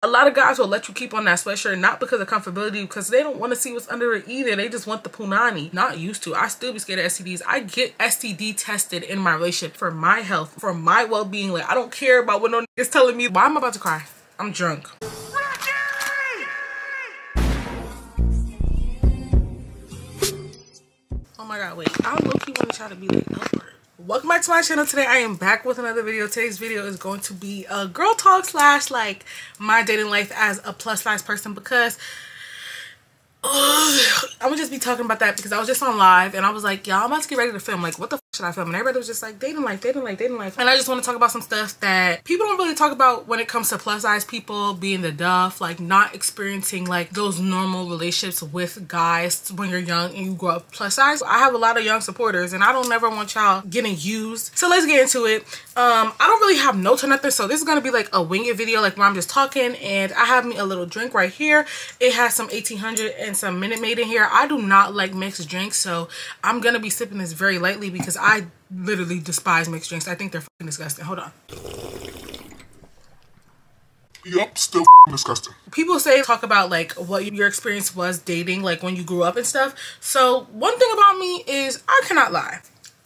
A lot of guys will let you keep on that sweatshirt not because of comfortability, because they don't want to see what's under it either. They just want the punani. Not used to. I still be scared of STDs. I get STD tested in my relationship for my health, for my well-being. Like, I don't care about what no nigga's telling me. Why am I about to cry? I'm drunk. Oh my god, wait. I low-key want to try to be like upward. Welcome back to my channel. Today I am back with another video. Today's video is going to be a girl talk slash like my dating life as a plus size person, because I'm gonna just be talking about that because I was just on live and I was like, y'all, I'm about to get ready to film. Like, what the f should I film? And everybody was just like, dating life, dating life, dating life. And I just want to talk about some stuff that people don't really talk about when it comes to plus size people being the duff, like not experiencing like those normal relationships with guys when you're young and you grow up plus size. I have a lot of young supporters and I don't never want y'all getting used. So let's get into it. I don't really have notes or nothing, so this is gonna be like a wing it video, like where I'm just talking, and I have me a little drink right here. It has some 1800 and some Minute Maid in here. I do not like mixed drinks, so I'm gonna be sipping this very lightly because I literally despise mixed drinks. I think they're fucking disgusting. Hold on. Yup, still disgusting. People talk about like what your experience was dating, like when you grew up and stuff. So one thing about me is I cannot lie.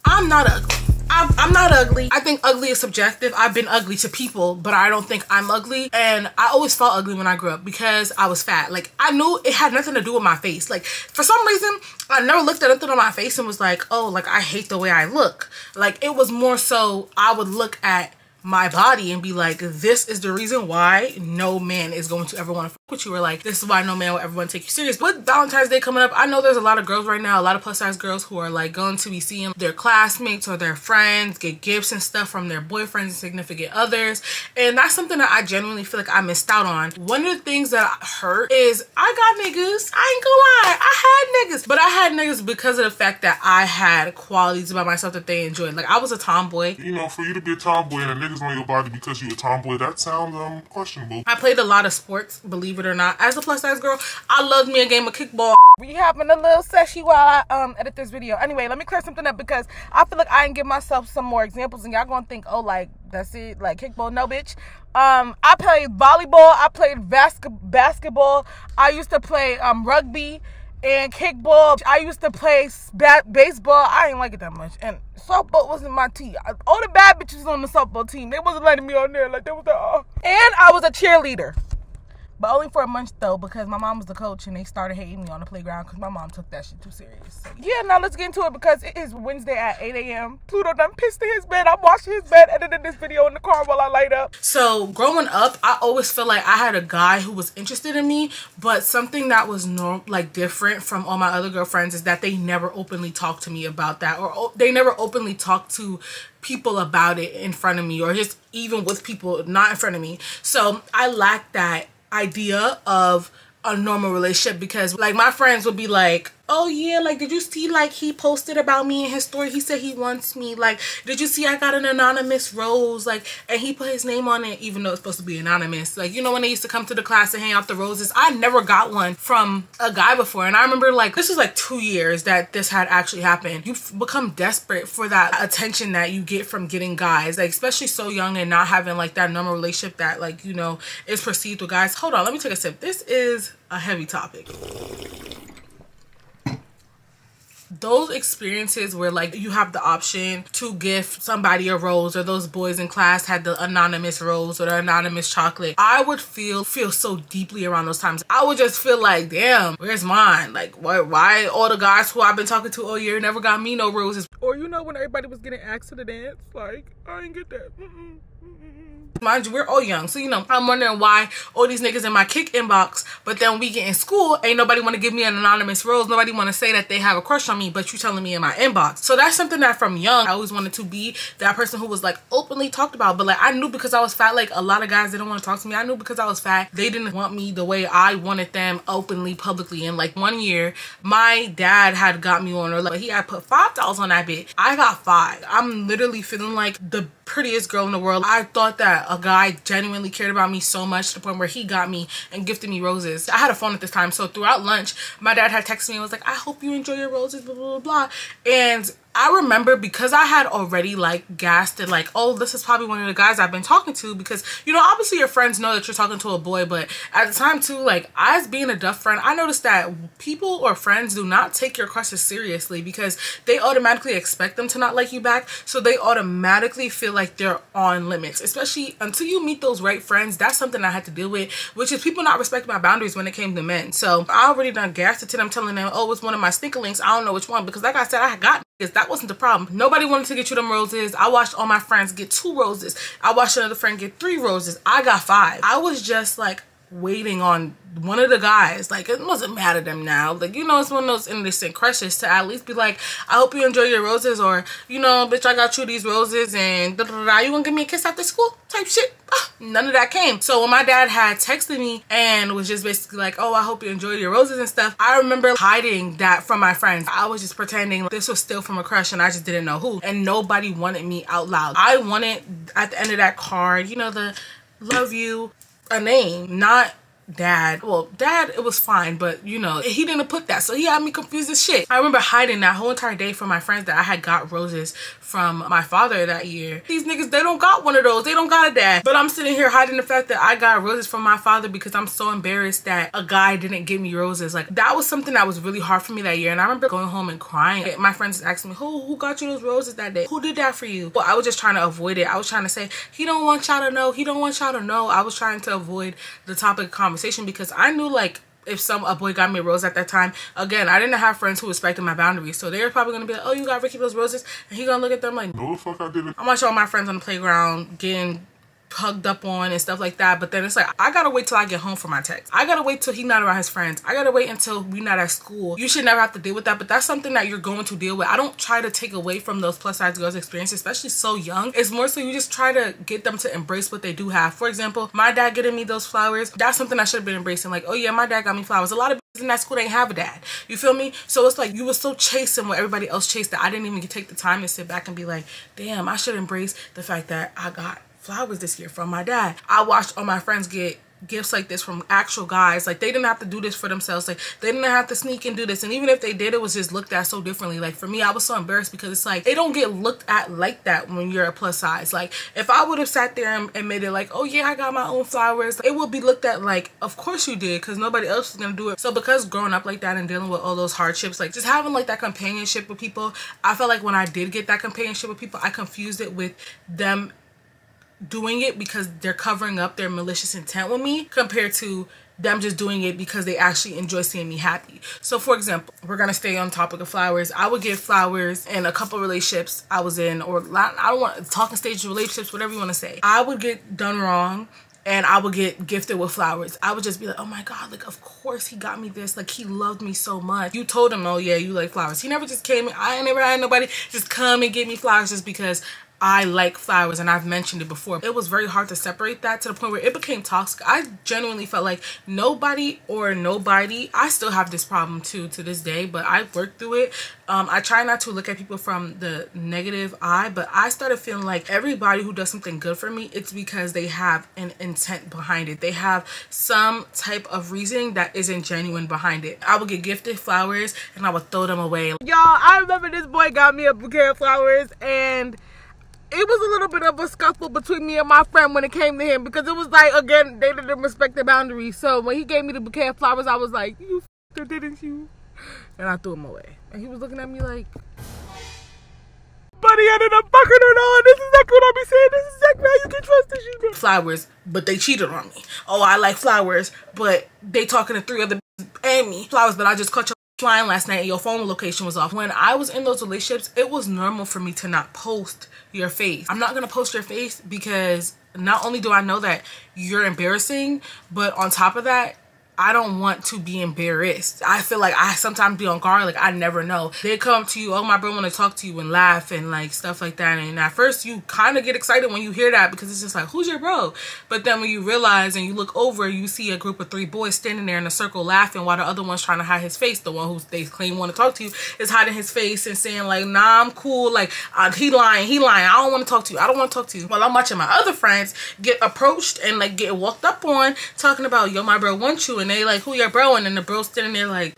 I'm not ugly. I'm not ugly. I think ugly is subjective. I've been ugly to people, but I don't think I'm ugly. And I always felt ugly when I grew up because I was fat. Like, I knew it had nothing to do with my face. Like, for some reason, I never looked at anything on my face and was like, oh, like, I hate the way I look. Like, it was more so I would look at my body and be like, this is the reason why no man is going to ever want to fuck with you, or like, this is why no man will ever want to take you serious. With Valentine's Day coming up, I know there's a lot of girls right now, a lot of plus size girls who are like going to be seeing their classmates or their friends get gifts and stuff from their boyfriends and significant others, and that's something that I genuinely feel like I missed out on. One of the things that hurt is I got niggas. I ain't gonna lie, I had niggas, but I had niggas because of the fact that I had qualities about myself that they enjoyed. Like, I was a tomboy. You know, for you to be a tomboy and a niggas on your body because you a tomboy, that sounds questionable. I played a lot of sports, believe it or not. As a plus size girl, I loved me a game of kickball. We having a little session while I edit this video. Anyway, let me clear something up because I feel like I didn't give myself some more examples and y'all gonna think, oh, like, that's it, like kickball. No, bitch. I played volleyball, I played basketball, I used to play rugby and kickball. I used to play baseball. I didn't like it that much. And softball wasn't my team. All the bad bitches on the softball team, they wasn't letting me on there. Like, they was like, And I was a cheerleader. But only for a month though, because my mom was the coach and they started hating me on the playground because my mom took that shit too serious. So, yeah, now let's get into it because it is Wednesday at 8 a.m. Pluto done pissed in his bed. I'm washing his bed, editing this video in the car while I light up. So growing up, I always felt like I had a guy who was interested in me, but something that was different from all my other girlfriends is that they never openly talked to me about that, or they never openly talked to people about it in front of me, or just even with people not in front of me. So I lacked that idea of a normal relationship because like my friends would be like, oh yeah, like, did you see like he posted about me in his story, he said he wants me, like, did you see I got an anonymous rose, like, and he put his name on it even though it's supposed to be anonymous. Like, you know, when they used to come to the class and hang out the roses, I never got one from a guy before. And I remember like this was like 2 years that this had actually happened. You become desperate for that attention that you get from getting guys, like, especially so young and not having like that normal relationship that, like, you know, is perceived with guys. Hold on, let me take a sip. This is a heavy topic. Those experiences where like you have the option to gift somebody a rose, or those boys in class had the anonymous rose or the anonymous chocolate, I would feel so deeply around those times. I would just feel like, damn, where's mine? Like, why all the guys who I've been talking to all year never got me no roses? Or, you know, when everybody was getting asked to the dance, like, I didn't get that. Mind you, we're all young, so, you know, I'm wondering why all these niggas in my kick inbox, but then when we get in school, ain't nobody want to give me an anonymous rose, nobody want to say that they have a crush on me, but you telling me in my inbox. So that's something that from young, I always wanted to be that person who was like openly talked about. But like, I knew because I was fat, like, a lot of guys didn't want to talk to me. I knew because I was fat, they didn't want me the way I wanted them openly, publicly. And like one year, my dad had got me on, or like he had put $5 on that bit. I got 5. I'm literally feeling like the prettiest girl in the world. I thought that a guy genuinely cared about me so much to the point where he got me and gifted me roses. I had a phone at this time, so throughout lunch, my dad had texted me and was like, I hope you enjoy your roses, blah, blah, blah, blah. And I remember because I had already like gassed it, like, oh, this is probably one of the guys I've been talking to, because, you know, obviously your friends know that you're talking to a boy, but at the time too, like, as being a duff friend, I noticed that people or friends do not take your crushes seriously because they automatically expect them to not like you back, so they automatically feel like they're on limits, especially until you meet those right friends. That's something I had to deal with, which is people not respecting my boundaries when it came to men. So I already done gassed it to them, telling them, oh, it's one of my stinkerlings, I don't know which one, because like I said, I got because that wasn't the problem. Nobody wanted to get you them roses. I watched all my friends get 2 roses. I watched another friend get 3 roses. I got 5. I was just like waiting on one of the guys. Like, it wasn't mad at them now. Like, you know, it's one of those innocent crushes to at least be like, I hope you enjoy your roses, or, you know, bitch, I got you these roses and da da da, you gonna give me a kiss after school type shit. None of that came. So when my dad had texted me and was just basically like, oh, I hope you enjoy your roses and stuff, I remember hiding that from my friends. I was just pretending like this was still from a crush and I just didn't know who, and nobody wanted me out loud. I wanted at the end of that card, you know, the love you, a name, not dad. Well, dad, it was fine, but you know, he didn't put that, so he had me confused as shit. I remember hiding that whole entire day from my friends that I had got roses from my father that year. These niggas, they don't got one of those, they don't got a dad, but I'm sitting here hiding the fact that I got roses from my father because I'm so embarrassed that a guy didn't give me roses. Like, that was something that was really hard for me that year, and I remember going home and crying. My friends asked me, who got you those roses that day? Who did that for you? Well, I was just trying to avoid it. I was trying to say, he don't want y'all to know, he don't want y'all to know. I was trying to avoid the topic of conversation because I knew, like, if a boy got me a rose at that time, again, I didn't have friends who respected my boundaries, so they were probably gonna be like, oh, you got Rykky those roses, and he gonna look at them like, no the fuck I didn't. I'm watching all my friends on the playground getting hugged up on and stuff like that, but then it's like, I gotta wait till I get home for my text. I gotta wait till he's not around his friends. I gotta wait until we're not at school. You should never have to deal with that, but that's something that you're going to deal with. I don't try to take away from those plus size girls' experience, especially so young. It's more so you just try to get them to embrace what they do have. For example, my dad getting me those flowers, that's something I should have been embracing. Like, oh yeah, my dad got me flowers. A lot of in that school, they ain't have a dad. You feel me? So it's like you were so chasing what everybody else chased that I didn't even take the time to sit back and be like, damn, I should embrace the fact that I got flowers this year from my dad. I watched all my friends get gifts like this from actual guys. Like, they didn't have to do this for themselves. Like, they didn't have to sneak and do this, and even if they did, it was just looked at so differently. Like, for me, I was so embarrassed because it's like, they don't get looked at like that when you're a plus size. Like, if I would have sat there and admitted like, oh yeah, I got my own flowers, it would be looked at like, of course you did, because nobody else is gonna do it. So because growing up like that and dealing with all those hardships, like just having like that companionship with people, I felt like when I did get that companionship with people, I confused it with them doing it because they're covering up their malicious intent with me, compared to them just doing it because they actually enjoy seeing me happy. So for example, we're gonna stay on topic of flowers. I would give flowers in a couple relationships I was in, or I don't want talking stage relationships, whatever you want to say. I would get done wrong and I would get gifted with flowers. I would just be like, oh my god, like of course he got me this, like he loved me so much. You told him, oh yeah, you like flowers. He never just came, I never had nobody just come and give me flowers just because I like flowers, and I've mentioned it before. It was very hard to separate that, to the point where it became toxic. I genuinely felt like nobody, I still have this problem too to this day, but I've worked through it. I try not to look at people from the negative eye, but I started feeling like everybody who does something good for me, it's because they have an intent behind it. They have some type of reasoning that isn't genuine behind it. I would get gifted flowers and I would throw them away. Y'all, I remember this boy got me a bouquet of flowers, and it was a little bit of a scuffle between me and my friend when it came to him, because it was like, again, they didn't respect their boundaries. So when he gave me the bouquet of flowers, I was like, you f***er, didn't you? And I threw them away. And he was looking at me like, but he ended up fucking her on. This is exactly what I be saying. This is exactly how you can trust this shit. Flowers, but they cheated on me. Oh, I like flowers, but they talking to 3 other and me. Flowers, but I just caught your flying last night and your phone location was off. When I was in those relationships, it was normal for me to not post your face. I'm not gonna post your face because not only do I know that you're embarrassing, but on top of that, I don't want to be embarrassed. I feel like I sometimes be on guard, like I never know. They come to you, oh my bro want to talk to you, and laugh and like stuff like that. And at first you kind of get excited when you hear that, because it's just like, who's your bro? But then when you realize and you look over, you see a group of 3 boys standing there in a circle laughing while the other one's trying to hide his face. The one who they claim want to talk to you is hiding his face and saying like, nah, I'm cool. Like he lying. I don't want to talk to you. I don't want to talk to you. While I'm watching my other friends get approached and like get walked up on, talking about, yo, my bro wants you. And they like, who your bro? And then the bro standing there like,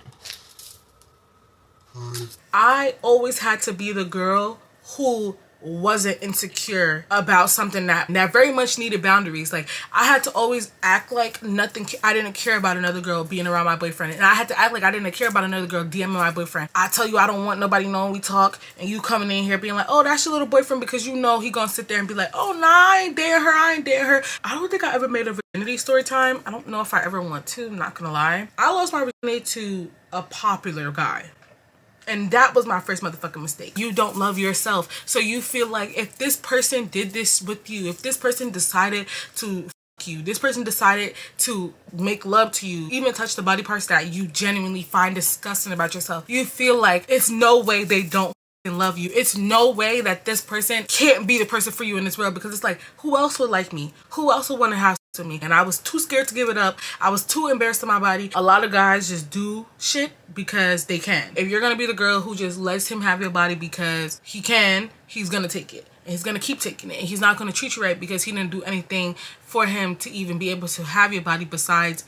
I I always had to be the girl who wasn't insecure about something that very much needed boundaries. Like, I had to always act like I didn't care about another girl being around my boyfriend, and I had to act like I didn't care about another girl DMing my boyfriend. I tell you I don't want nobody knowing we talk, and you coming in here being like, oh, that's your little boyfriend, because you know he gonna sit there and be like, oh, nah, I ain't dating her. I don't think I ever made a virginity story time. I don't know if I ever want to, I'm not gonna lie. I lost my virginity to a popular guy. And that was my first motherfucking mistake. You don't love yourself. So you feel like if this person did this with you, if this person decided to fuck you, this person decided to make love to you, even touch the body parts that you genuinely find disgusting about yourself, you feel like it's no way they don't love you. It's no way that this person can't be the person for you in this world, because it's like, who else would like me? Who else would want to have to me? And I was too scared to give it up. I was too embarrassed of my body. A lot of guys just do shit because they can. If you're gonna be the girl who just lets him have your body because he can, he's gonna take it. And he's gonna keep taking it. And he's not gonna treat you right because he didn't do anything for him to even be able to have your body besides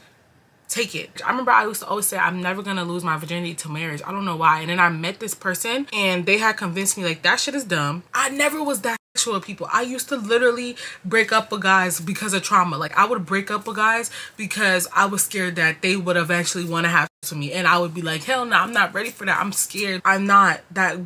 take it. I remember I used to always say I'm never gonna lose my virginity to marriage. I don't know why. And then I met this person and they had convinced me like that shit is dumb. I never was that sexual with people. I used to literally break up with guys because of trauma. Like, I would break up with guys because I was scared that they would eventually want to have sex with me, and I would be like, hell no, I'm not ready for that. I'm scared. I'm not that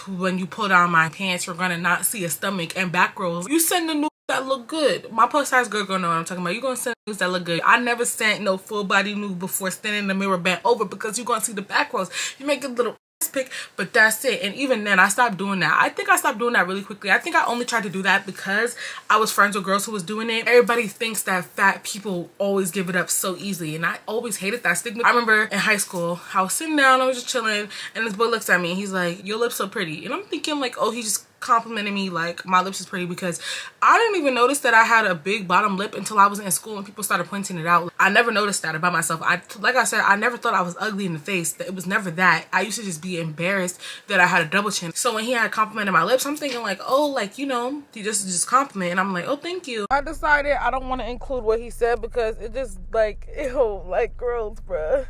when you pull down my pants you're gonna not see a stomach and back rolls. You send the nudes that look good. My plus size girl gonna know what I'm talking about. You gonna send nudes that look good. I never sent no full body nude before standing in the mirror bent over, because you're gonna see the back rolls. You make a little pic, but that's it. And even then I stopped doing that. I think I stopped doing that really quickly. I think I only tried to do that because I was friends with girls who was doing it. Everybody thinks that fat people always give it up so easily, and I always hated that stigma. I remember in high school I was sitting down, I was just chilling, and this boy looks at me and he's like, your lips so pretty. And I'm thinking like, oh, he just complimented me like my lips is pretty, because I didn't even notice that I had a big bottom lip until I was in school and people started pointing it out. I never noticed that about myself. Like I said, I never thought I was ugly in the face. It was never that. I used to just be embarrassed that I had a double chin. So when he had complimented my lips, I'm thinking like, oh, like, you know, he just compliment, and I'm like, oh, thank you. I decided I don't want to include what he said because it just like, ew, like gross, bruh.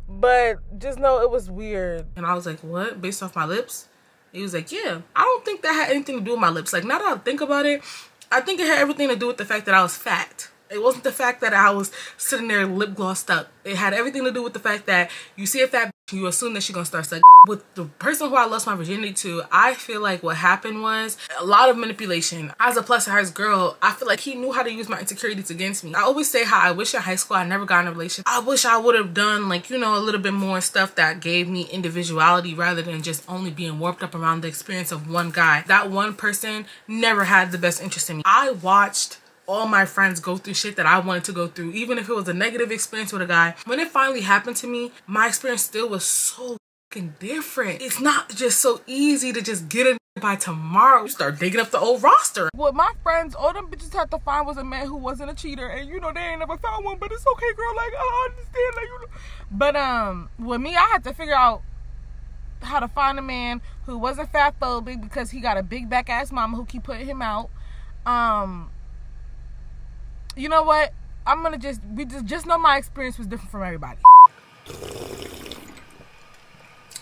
But just know it was weird. And I was like, what? Based off my lips? He was like, yeah. I don't think that had anything to do with my lips. Like, now that I think about it, I think it had everything to do with the fact that I was fat. It wasn't the fact that I was sitting there lip glossed up. It had everything to do with the fact that you see a fat bitch, you assume that she's gonna start sucking. With the person who I lost my virginity to, I feel like what happened was a lot of manipulation. As a plus size girl, I feel like he knew how to use my insecurities against me. I always say how I wish in high school I never got in a relationship. I wish I would have done, like, you know, a little bit more stuff that gave me individuality rather than just only being warped up around the experience of one guy. That one person never had the best interest in me. I watched all my friends go through shit that I wanted to go through, even if it was a negative experience with a guy. When it finally happened to me, my experience still was so fucking different. It's not just so easy to just get it by tomorrow. You start digging up the old roster. What my friends, all them bitches had to find was a man who wasn't a cheater, and you know they ain't never found one, but it's okay, girl. Like, I understand, like, you know. But with me, I had to figure out how to find a man who wasn't fat phobic because he got a big back ass mama who keep putting him out. You know what? I'm gonna just know my experience was different from everybody.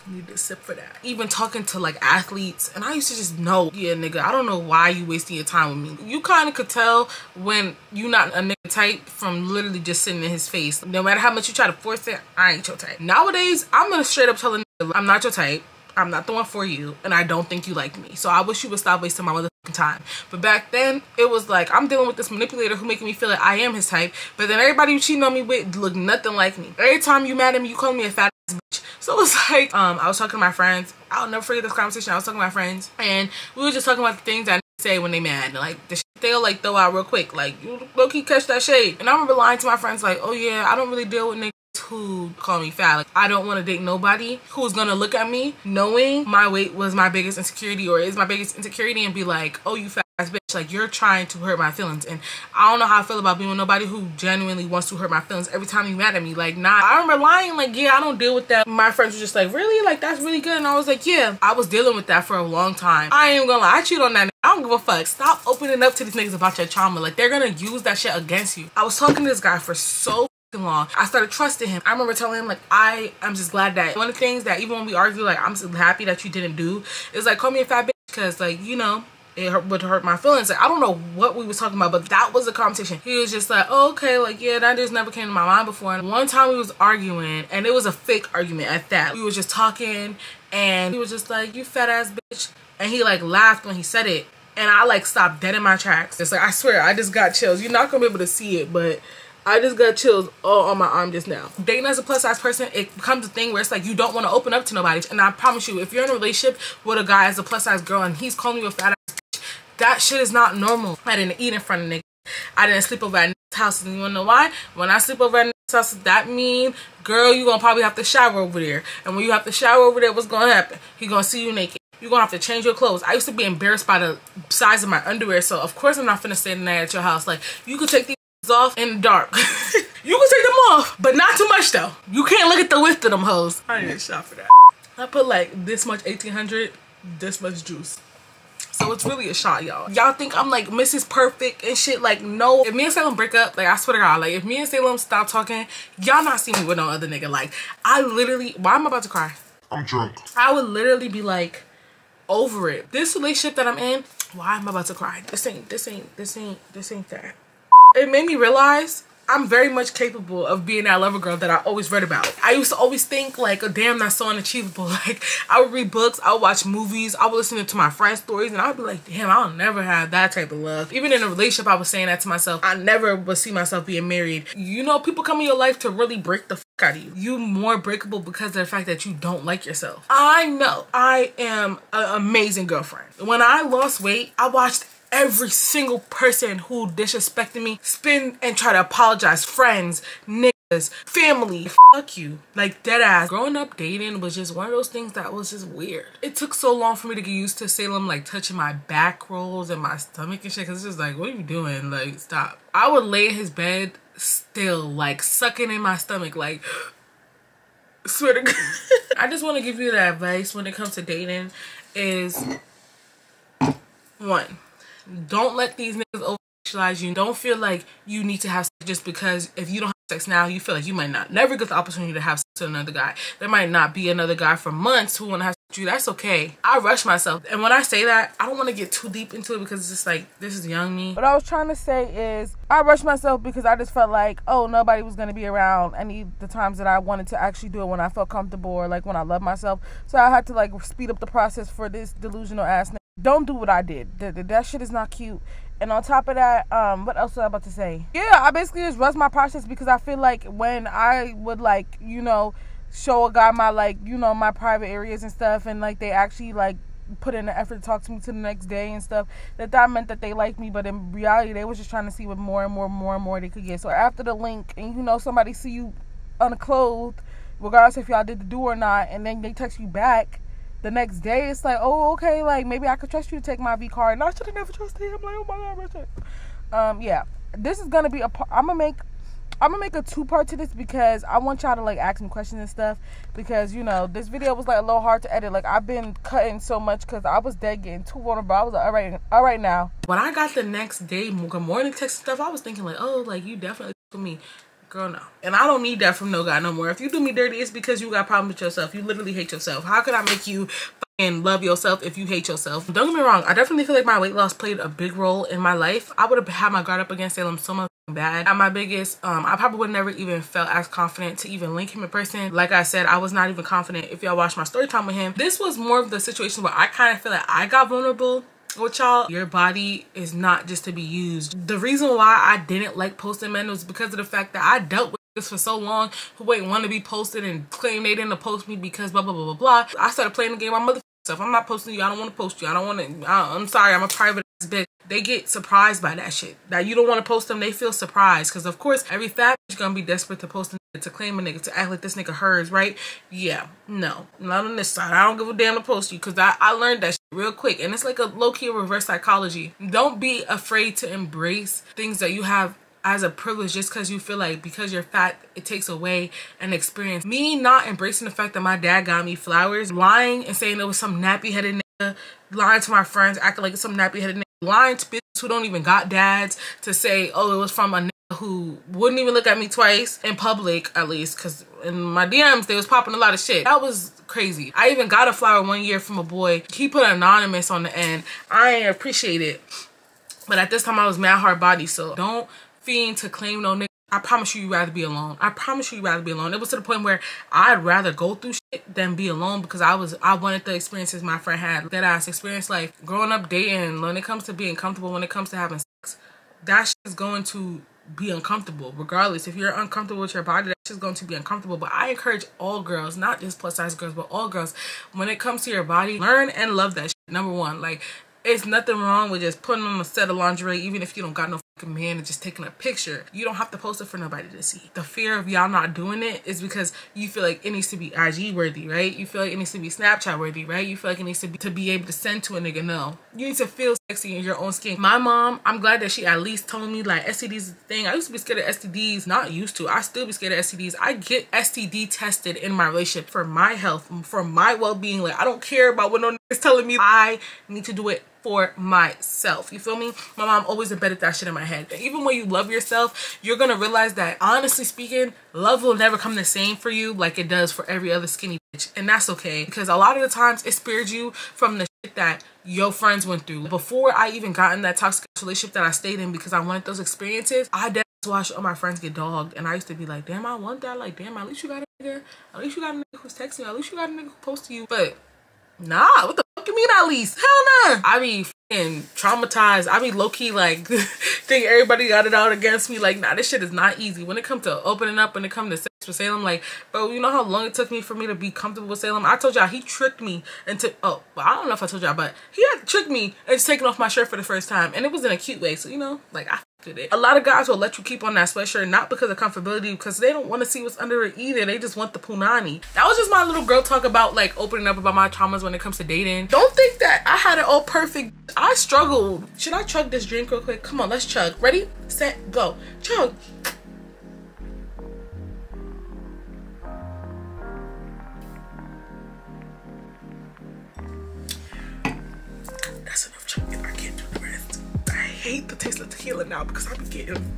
Need to sip for that. Even talking to like athletes, and I used to just know, yeah, nigga, I don't know why you wasting your time with me. You kind of could tell when you not a nigga type from literally just sitting in his face. No matter how much you try to force it, I ain't your type. Nowadays, I'm gonna straight up tell a nigga, I'm not your type. I'm not the one for you, and I don't think you like me. So I wish you would stop wasting my motherfucking time. But back then, it was like, I'm dealing with this manipulator who making me feel like I am his type, but then everybody you cheating on me with look nothing like me. Every time you mad at me, you call me a fat ass bitch. So it's like, I was talking to my friends. I'll never forget this conversation. I was talking to my friends, and we were just talking about the things I say when they mad, and like the shit they'll like throw out real quick. Like, you low-key catch that shade. And I remember lying to my friends like, oh yeah, I don't really deal with niggas who call me fat. Like, I don't want to date nobody who's gonna look at me knowing my weight was my biggest insecurity or is my biggest insecurity and be like, oh, you fat ass bitch, like you're trying to hurt my feelings. And I don't know how I feel about being with nobody who genuinely wants to hurt my feelings every time you mad at me. Like, nah. I remember lying like, yeah, I don't deal with that. My friends were just like, really? Like, that's really good. And I was like, yeah, I was dealing with that for a long time. I ain't gonna lie, I cheat on that nigga. I don't give a fuck. Stop opening up to these niggas about your trauma. Like, they're gonna use that shit against you. I was talking to this guy for so long. I started trusting him. I remember telling him like, I'm just glad that one of the things that even when we argue, like, I'm so happy that you didn't do is like, call me a fat bitch, because like, you know, would hurt my feelings. Like, I don't know what we was talking about, but that was a conversation. He was just like, oh, okay, like, yeah, that just never came to my mind before. And one time we was arguing, and it was a fake argument at that. We was just talking, and he was just like, you fat ass bitch. And he like laughed when he said it. And I like stopped dead in my tracks. It's like, I swear, I just got chills. You're not gonna be able to see it, but I just got chills all on my arm just now. Dating as a plus size person, it becomes a thing where it's like you don't want to open up to nobody. And I promise you, if you're in a relationship with a guy as a plus size girl and he's calling you a fat ass bitch, that shit is not normal. I didn't eat in front of niggas. I didn't sleep over at niggas' house. And you wanna know why? When I sleep over at niggas' house, that mean, girl, you gonna probably have to shower over there. And when you have to shower over there, what's gonna happen? He gonna see you naked. You're gonna have to change your clothes. I used to be embarrassed by the size of my underwear, so of course I'm not finna stay the night at your house. Like, you could take these off in the dark. You can take them off, but not too much though. You can't look at the width of them hoes. I didn't shop for that. I put like this much 1800, this much juice. So it's really a shot, y'all. Y'all think I'm like Mrs. Perfect and shit. Like, no. If me and Salem break up, like, I swear to God, like, if me and Salem stop talking, y'all not see me with no other nigga. Like, I literally, why am I about to cry? I'm drunk. I would literally be like, over it. This relationship that I'm in, why am I about to cry? This ain't that. It made me realize I'm very much capable of being that lover girl that I always read about. I used to always think like, oh, damn, that's so unachievable. Like, I would read books, I would watch movies, I would listen to my friends' stories, and I would be like, damn, I'll never have that type of love. Even in a relationship, I was saying that to myself. I never would see myself being married. You know, people come in your life to really break the fuck out of you. You more breakable because of the fact that you don't like yourself. I know I am an amazing girlfriend. When I lost weight, I watched every single person who disrespected me spin and try to apologize. Friends, niggas, family, fuck you. Like, dead ass. Growing up dating was just one of those things that was just weird. It took so long for me to get used to Salem like touching my back rolls and my stomach and shit, because it's just like, what are you doing? Like, stop. I would lay in his bed still, like, sucking in my stomach, like, swear to God. I just want to give you the advice when it comes to dating is, one, don't let these niggas over-sexualize you. Don't feel like you need to have sex just because if you don't have sex now, you feel like you might not never get the opportunity to have sex with another guy. There might not be another guy for months who want to have sex with you. That's okay. I rush myself. And when I say that, I don't want to get too deep into it because it's just like, this is young me. What I was trying to say is I rushed myself because I just felt like, oh, nobody was going to be around any the times that I wanted to actually do it when I felt comfortable or like when I love myself. So I had to like speed up the process for this delusional ass nigga. Don't do what I did. That shit is not cute. And on top of that, what else was I about to say? Yeah, I basically just rushed my process because I feel like when I would like, you know, show a guy my like, you know, my private areas and stuff, and like they actually like put in the effort to talk to me to the next day and stuff, that meant that they liked me, but in reality they was just trying to see what more and more they could get. So after the link and you know somebody see you unclothed, regardless if y'all did the do or not, and then they text you back the next day, it's like, oh, okay, like maybe I could trust you to take my V card. And I should have never trusted him. Like, oh my God, Richard. Yeah, this is gonna be I'm gonna make a 2-part to this because I want y'all to like ask me questions and stuff, because you know this video was like a little hard to edit. Like, I've been cutting so much because I was dead getting too vulnerable. I was like, all right now. When I got the next day good morning text and stuff, I was thinking like, oh, like you definitely for me. Girl, no. And I don't need that from no guy no more. If you do me dirty, it's because you got problems with yourself. You literally hate yourself. How could I make you fucking love yourself if you hate yourself? Don't get me wrong. I definitely feel like my weight loss played a big role in my life. I would have had my guard up against Salem so much bad. At my biggest, I probably would never even felt as confident to even link him in person. Like I said, I was not even confident. If y'all watch my story time with him, this was more of the situation where I kind of feel like I got vulnerable with y'all. Your body is not just to be used. The reason why I didn't like posting men was because of the fact that I dealt with this for so long, who wait want to be posted and claim they didn't post me because blah blah blah blah blah. I started playing the game my mother stuff. I'm not posting you. I don't want to post you. I don't want to. I'm sorry. I'm a private ass bitch. They get surprised by that shit. That you don't want to post them, they feel surprised because of course every fat bitch gonna be desperate to post a nigga, to claim a nigga, to act like this nigga hers, right? Yeah, no, not on this side. I don't give a damn to post you because I learned that shit real quick, and it's like a low-key reverse psychology. Don't be afraid to embrace things that you have as a privilege just because you feel like because you're fat it takes away an experience. Me not embracing the fact that my dad got me flowers, lying and saying it was some nappy-headed nigga, lying to my friends acting like it's some nappy-headed nigga, lying to bitches who don't even got dads to say, oh, it was from a nigga who wouldn't even look at me twice in public, at least, because in my DMs they was popping a lot of shit. That was crazy. I even got a flower one year from a boy. He put anonymous on the end. I ain't appreciate it, but at this time I was mad hard body. So don't fiend to claim no nigga. I promise you'd rather be alone. I promise you'd rather be alone. It was to the point where I'd rather go through shit than be alone, because I wanted the experiences my friend had. That ass experience, like growing up dating, when it comes to being comfortable, when it comes to having sex, that shit is going to be uncomfortable. Regardless, if you're uncomfortable with your body, that shit's going to be uncomfortable. But I encourage all girls, not just plus size girls, but all girls, when it comes to your body, learn and love that shit. Number one, like, it's nothing wrong with just putting on a set of lingerie, even if you don't got no fucking man, and just taking a picture. You don't have to post it for nobody to see. The fear of y'all not doing it is because you feel like it needs to be IG worthy, right? You feel like it needs to be Snapchat worthy, right? You feel like it needs to be able to send to a nigga. No, you need to feel sexy in your own skin. My mom, I'm glad that she at least told me like STDs is a thing. I used to be scared of STDs, not used to. I still be scared of STDs. I get STD tested in my relationship for my health, for my well-being. Like, I don't care about what no nigga's telling me. I need to do it for myself. You feel me? My mom always embedded that shit in my head. Even when you love yourself, you're gonna realize that, honestly speaking, love will never come the same for you like it does for every other skinny bitch. And that's okay, because a lot of the times it spared you from the shit that your friends went through. Before I even got in that toxic relationship that I stayed in because I wanted those experiences, I definitely watched all my friends get dogged, and I used to be like, damn, I want that. Like, damn, at least you got a nigga. At least you got a nigga who's texting you. At least you got a nigga who posts to you. But nah, what the fuck you mean at least? Hell nah. I be fucking traumatized. I be low-key like think everybody got it out against me. Like, nah, this shit is not easy. When it comes to opening up, when it comes to sex with Salem, like, bro, you know how long it took me for me to be comfortable with Salem? I told y'all he tricked me into, oh, well, I don't know if I told y'all, but he had tricked me into taking off my shirt for the first time, and it was in a cute way. So, you know, like, I did it. A lot of guys will let you keep on that sweatshirt, not because of comfortability, because they don't want to see what's under it either. They just want the punani. That was just my little girl talk about like opening up about my traumas when it comes to dating. Don't think that I had it all perfect. I struggled. Should I chug this drink real quick? Come on, let's chug. Ready, set, go. Chug. That's enough chugging. I can't do the rest. I hate the taste of tequila now because I've been getting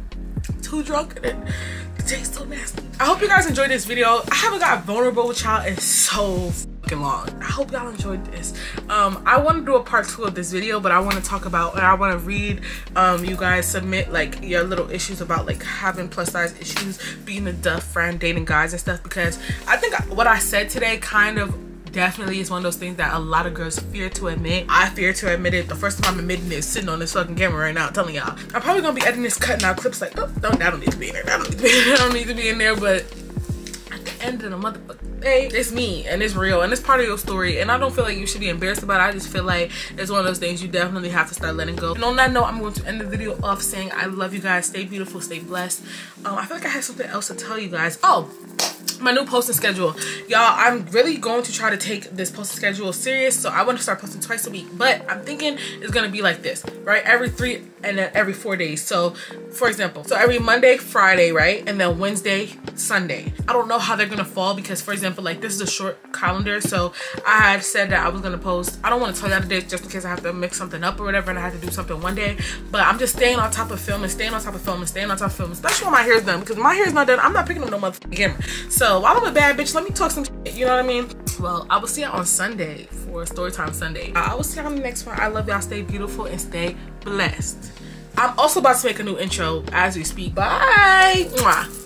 too drunk and then the taste so nasty. I hope you guys enjoyed this video. I haven't got vulnerable with y'all in so fucking long. I hope y'all enjoyed this. I want to do a part 2 of this video, but I want to talk about, and I want to read you guys submit like your little issues about like having plus size issues, being a duff friend, dating guys and stuff, because I think what I said today kind of definitely is one of those things that a lot of girls fear to admit. I fear to admit it. The first time I'm admitting it is sitting on this fucking camera right now, telling y'all. I'm probably gonna be editing this, cutting out clips like, oh, that don't need to be in there. That don't need to be in there. That don't need to be in there. But at the end of the motherfucking day, it's me and it's real and it's part of your story. And I don't feel like you should be embarrassed about it. I just feel like it's one of those things you definitely have to start letting go. And on that note, I'm going to end the video off saying I love you guys. Stay beautiful. Stay blessed. I feel like I had something else to tell you guys. Oh, my new posting schedule, y'all. I'm really going to try to take this posting schedule serious, so I want to start posting twice a week, but I'm thinking it's gonna be like this, right? Every 3 and then every 4 days. So for example, so every Monday, Friday, right? And then Wednesday, Sunday. I don't know how they're gonna fall because, for example, like this is a short calendar, so I had said that I was gonna post, I don't want to tell y'all the dates just in case I have to mix something up or whatever and I have to do something one day, but I'm just staying on top of filming, staying on top of filming, staying on top of filming, especially when my hair's done, because my hair's not done. I'm not picking up no motherfucking camera. So while I'm a bad bitch, let me talk some shit, you know what I mean? Well, I will see y'all on Sunday for Storytime Sunday. I will see y'all on the next one. I love y'all. Stay beautiful and stay blessed. I'm also about to make a new intro as we speak. Bye. Mwah.